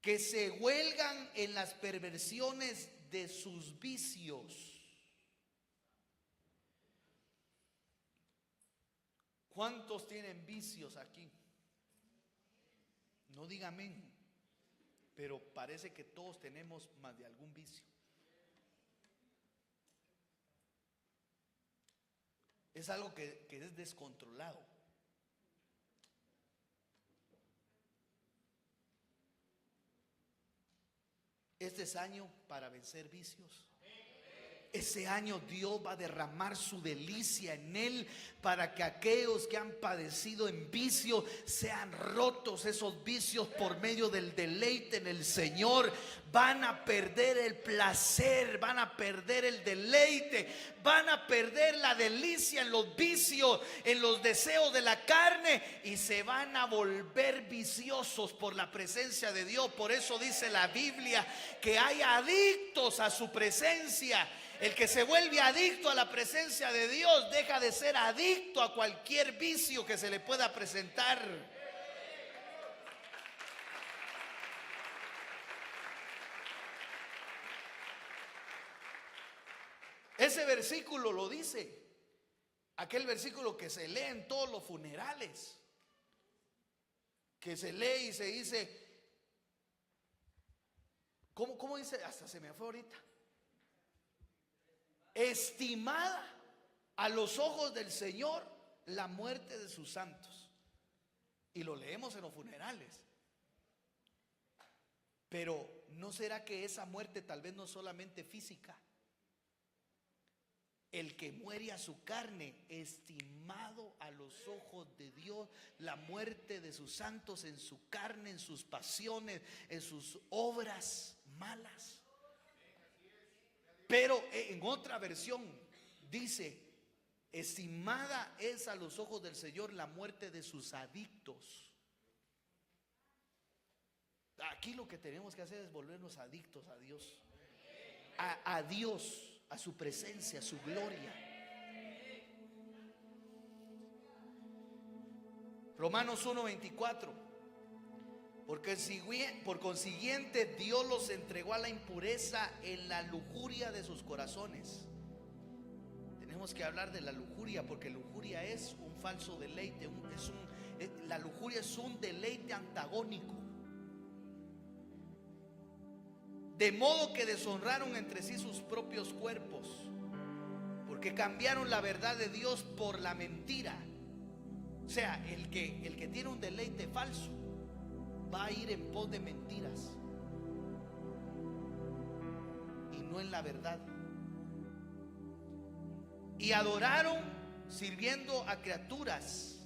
[SPEAKER 1] que se huelgan en las perversiones de sus vicios. ¿Cuántos tienen vicios aquí? No diga amén, pero parece que todos tenemos más de algún vicio. Es algo que es descontrolado. Este es año para vencer vicios. Ese año Dios va a derramar su delicia en él para que aquellos que han padecido en vicio sean rotos esos vicios por medio del deleite en el Señor. Van a perder el placer, van a perder el deleite, van a perder la delicia en los vicios, en los deseos de la carne, y se van a volver viciosos por la presencia de Dios. Por eso dice la Biblia que hay adictos a su presencia. El que se vuelve adicto a la presencia de Dios deja de ser adicto a cualquier vicio que se le pueda presentar. Ese versículo lo dice, aquel versículo que se lee en todos los funerales, que se lee y se dice, ¿cómo dice? Hasta se me fue ahorita. Estimada a los ojos del Señor la muerte de sus santos. Y lo leemos en los funerales. Pero ¿no será que esa muerte tal vez no solamente física? El que muere a su carne, estimado a los ojos de Dios, la muerte de sus santos en su carne, en sus pasiones, en sus obras malas. Pero en otra versión dice, estimada es a los ojos del Señor la muerte de sus adictos. Aquí lo que tenemos que hacer es volvernos adictos a Dios, a Dios, a su presencia, a su gloria. Romanos 1:24. Por consiguiente Dios los entregó a la impureza en la lujuria de sus corazones. Tenemos que hablar de la lujuria, porque lujuria es un falso deleite. La lujuria es un deleite antagónico. De modo que deshonraron entre sí sus propios cuerpos, porque cambiaron la verdad de Dios por la mentira. O sea, el que tiene un deleite falso va a ir en pos de mentiras y no en la verdad. Y adoraron sirviendo a criaturas,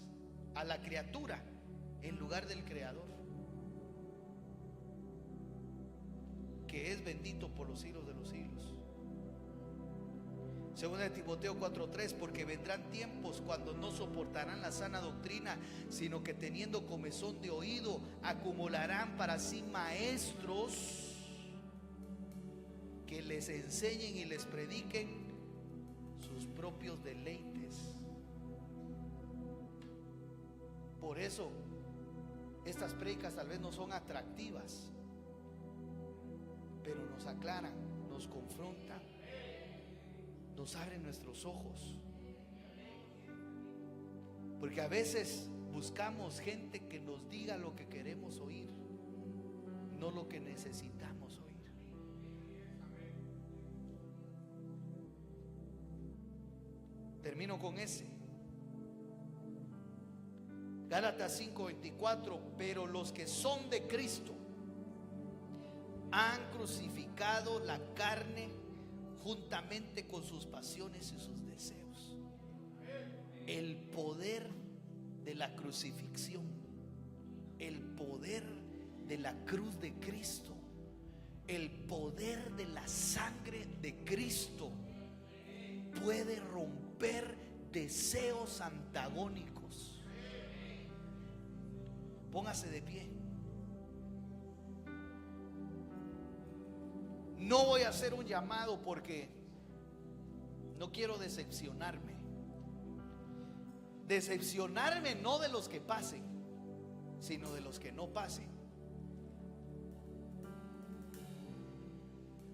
[SPEAKER 1] a la criatura en lugar del Creador, que es bendito por los siglos de los siglos. Según de Timoteo 4:3, porque vendrán tiempos cuando no soportarán la sana doctrina, sino que teniendo comezón de oído, acumularán para sí maestros que les enseñen y les prediquen propios deleites. Por eso estas prédicas tal vez no son atractivas, pero nos aclaran, nos confrontan, nos abren nuestros ojos. Porque a veces buscamos gente que nos diga lo que queremos oír, no lo que necesitamos oír. Termino con ese. Gálatas 5:24. Pero los que son de Cristo han crucificado la carne juntamente con sus pasiones y sus deseos. El poder de la crucifixión, el poder de la cruz de Cristo, el poder de la sangre de Cristo puede romper deseos antagónicos. Póngase de pie. No voy a hacer un llamado porque no quiero decepcionarme. Decepcionarme no de los que pasen, sino de los que no pasen.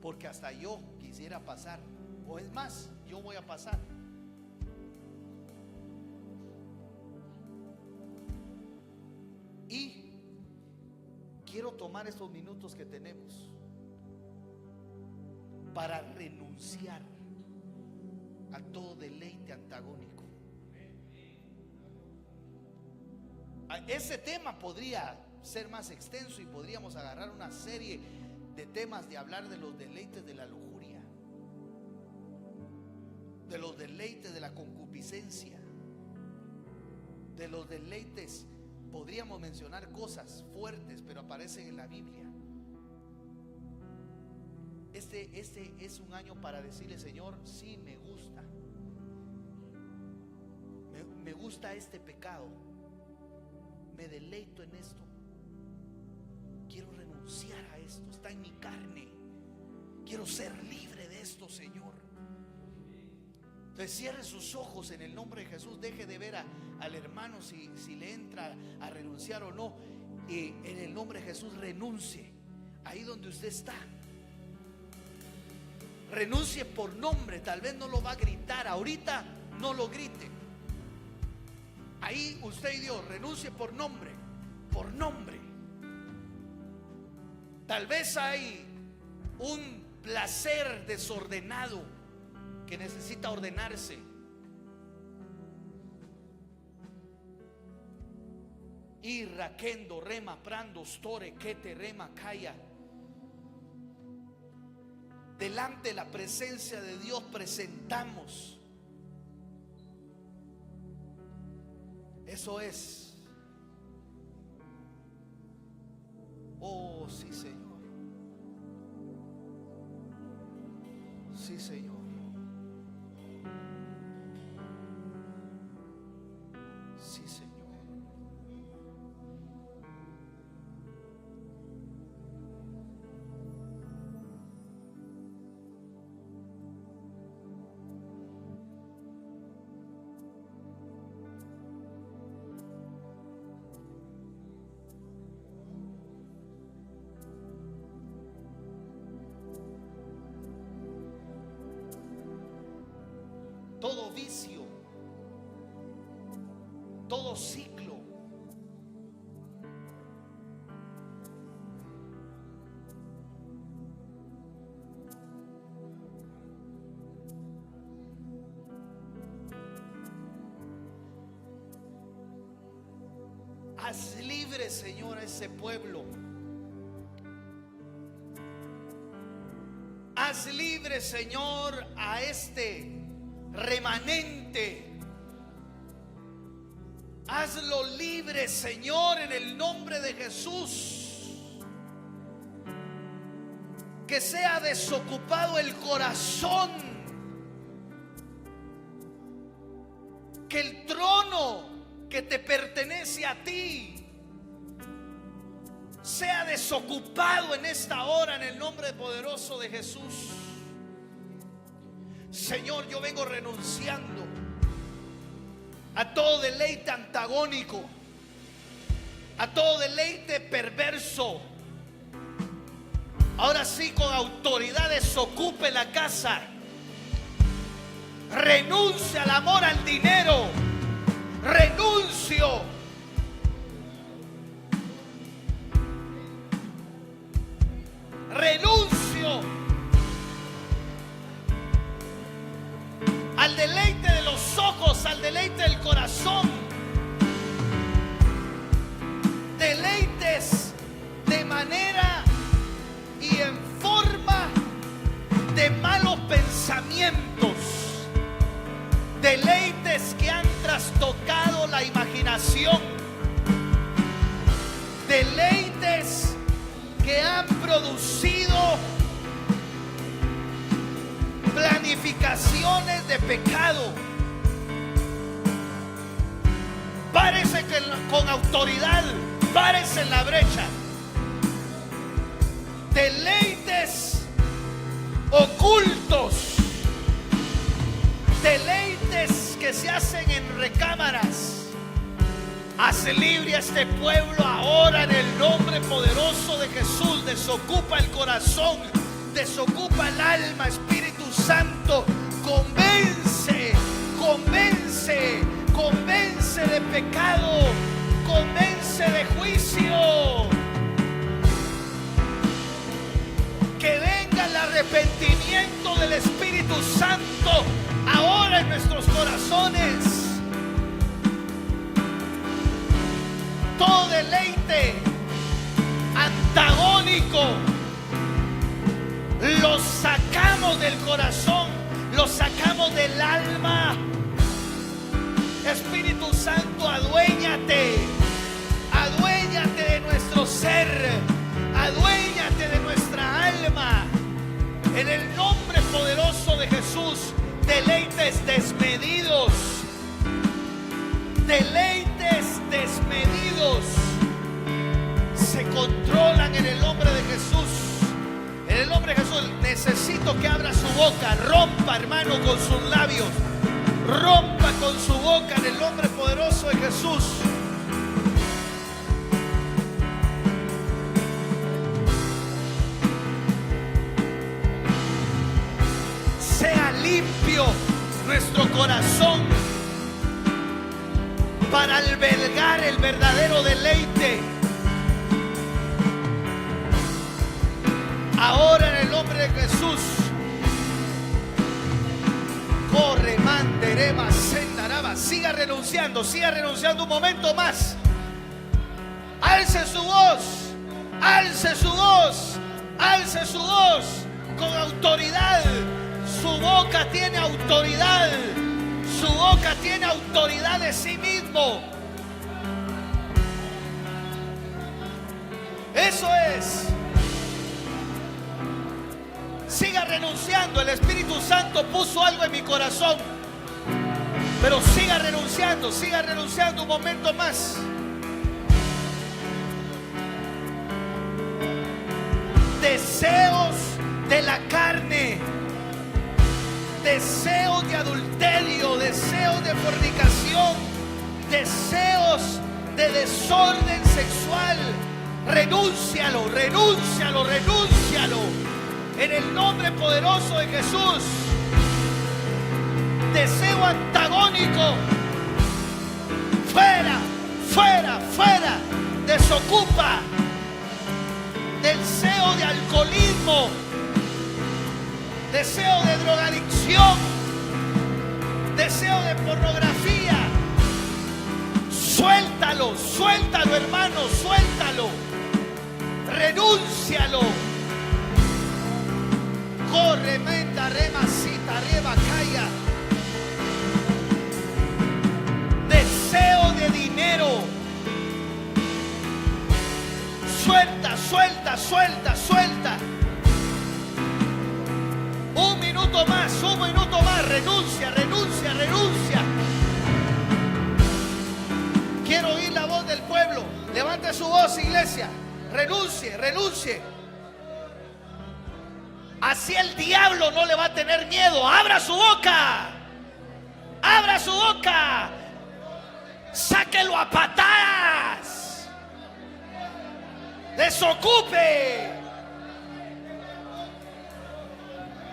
[SPEAKER 1] Porque hasta yo quisiera pasar, o es más, yo voy a pasar. Y quiero tomar estos minutos que tenemos para renunciar a todo deleite antagónico. Ese tema podría ser más extenso y podríamos agarrar una serie de temas de hablar de los deleites de la lujuria, de los deleites de la concupiscencia, de los deleites. Podríamos mencionar cosas fuertes, pero aparecen en la Biblia. Este es un año para decirle: Señor, sí, me gusta. Me gusta este pecado. Me deleito en esto. Quiero renunciar a esto. Está en mi carne. Quiero ser libre de esto, Señor. Entonces cierre sus ojos en el nombre de Jesús. Deje de ver al hermano si le entra a renunciar o no. Y en el nombre de Jesús renuncie. Ahí donde usted está, renuncie por nombre. Tal vez no lo va a gritar ahorita, no lo grite. Ahí usted y Dios, renuncie por nombre. Por nombre. Tal vez hay un placer desordenado que necesita ordenarse. Y raquendo, rema, prando, store, kete, rema, kaya. Delante de la presencia de Dios presentamos. Eso es. Oh, sí, Señor. Sí, Señor. Sí, Señor. Todo vicio, todo ciclo, haz libre, Señor, a ese pueblo. Haz libre, Señor, a este remanente. Hazlo libre, Señor, en el nombre de Jesús. Que sea desocupado el corazón. Que el trono que te pertenece a ti sea desocupado en esta hora, en el nombre poderoso de Jesús. Señor, yo vengo renunciando a todo deleite antagónico, a todo deleite perverso. Ahora sí, con autoridad desocupe la casa. Renuncia al amor al dinero. Renuncio al deleite de los ojos, al deleite del corazón. Deleites de manera y en forma de malos pensamientos. Deleites que han trastocado la imaginación. Deleites que han producido planificaciones de pecado. Párese con autoridad, párese en la brecha. Deleites ocultos, deleites que se hacen en recámaras. Hace libre a este pueblo ahora en el nombre poderoso de Jesús. Desocupa el corazón, desocupa el alma. Espíritu Santo, convence, convence, convence de pecado, convence de juicio. Que venga el arrepentimiento del Espíritu Santo ahora en nuestros corazones. Todo deleite antagónico lo sacamos del corazón, lo sacamos del alma. Espíritu Santo, aduéñate, aduéñate de nuestro ser, aduéñate de nuestra alma. En el nombre poderoso de Jesús, deleites desmedidos, deleites desmedidos se controlan en el nombre de Jesús. En el nombre de Jesús necesito que abra su boca. Rompa, hermano, con sus labios. Rompa con su boca en el nombre poderoso de Jesús. Sea limpio nuestro corazón para albergar el verdadero deleite. Ahora en el nombre de Jesús. Corre, mandereba, sendaraba. Siga renunciando un momento más. Alce su voz, alce su voz, alce su voz con autoridad. Su boca tiene autoridad. Su boca tiene autoridad de sí mismo. Eso es. Siga renunciando. El Espíritu Santo puso algo en mi corazón. Pero siga renunciando un momento más. Deseos de la carne, deseos de adulterio, deseos de fornicación, deseos de desorden sexual. Renúncialo, renúncialo, renúncialo. En el nombre poderoso de Jesús. Deseo antagónico. Fuera, fuera, fuera. Desocupa. Deseo de alcoholismo. Deseo de drogadicción. Deseo de pornografía. Suéltalo, suéltalo, hermano, suéltalo. Renúncialo. Corre, menda, remasita, rebacaya. Deseo de dinero. Suelta, suelta, suelta, suelta. Un minuto más, renuncia, renuncia, renuncia. Quiero oír la voz del pueblo. Levante su voz, iglesia. Renuncie, renuncie. Así el diablo no le va a tener miedo. Abra su boca. Abra su boca. Sáquelo a patadas. Desocupe.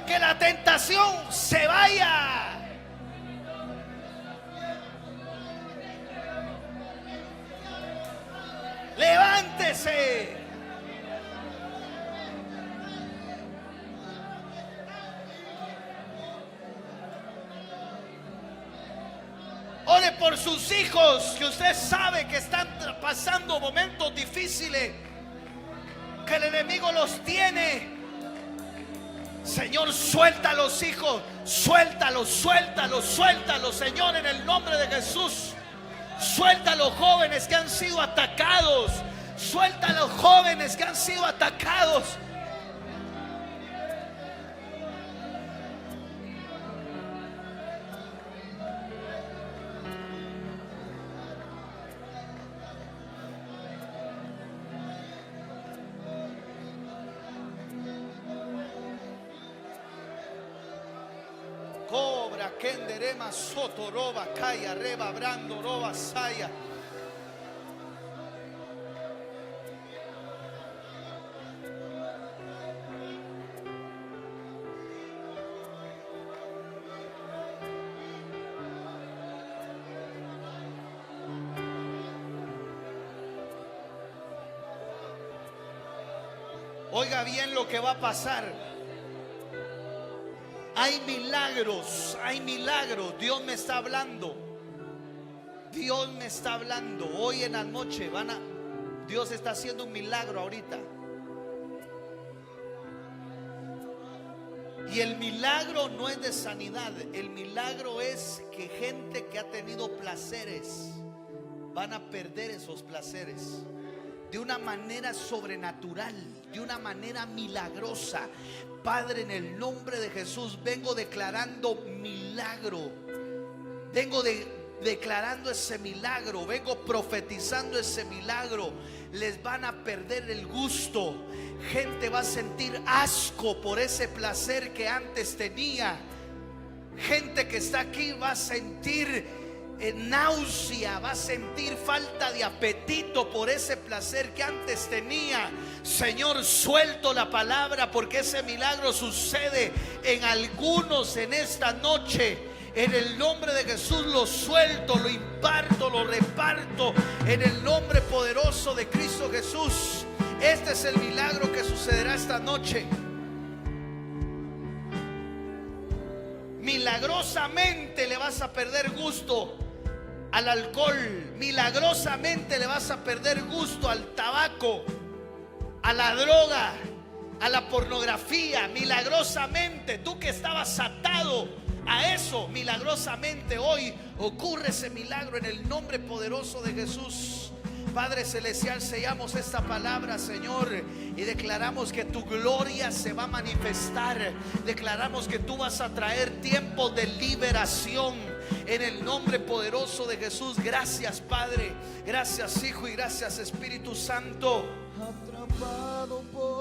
[SPEAKER 1] Que la tentación se vaya. Levántese. Ore por sus hijos que usted sabe que están pasando momentos difíciles, que el enemigo los tiene. Señor, suelta a los hijos, suéltalos, suéltalos, suéltalos, Señor, en el nombre de Jesús. Suelta a los jóvenes que han sido atacados. Suelta a los jóvenes que han sido atacados. Cobra, kenderema, sotoroba, kaya, reba, brando, roba, saya. Oiga bien lo que va a pasar. Hay milagros, hay milagros. Dios me está hablando. Dios me está hablando. Hoy en la noche Dios está haciendo un milagro ahorita. Y el milagro no es de sanidad. El milagro es que gente que ha tenido placeres van a perder esos placeres de una manera sobrenatural, de una manera milagrosa. Padre, en el nombre de Jesús vengo declarando milagro. Vengo declarando ese milagro. Vengo profetizando ese milagro. Les van a perder el gusto. Gente va a sentir asco por ese placer que antes tenía. Gente que está aquí va a sentir náusea, va a sentir falta de apetito por ese placer que antes tenía. Señor, suelto la palabra porque ese milagro sucede en algunos en esta noche. En el nombre de Jesús lo suelto, lo imparto, lo reparto en el nombre poderoso de Cristo Jesús. Este es el milagro que sucederá esta noche. Milagrosamente le vas a perder gusto al alcohol. Milagrosamente le vas a perder gusto al tabaco, a la droga, a la pornografía. Milagrosamente, tú que estabas atado a eso, milagrosamente hoy ocurre ese milagro en el nombre poderoso de Jesús. Padre celestial, sellamos esta palabra, Señor, y declaramos que tu gloria se va a manifestar. Declaramos que tú vas a traer tiempos de liberación en el nombre poderoso de Jesús. Gracias, Padre, gracias, Hijo, y gracias, Espíritu Santo. Atrapado por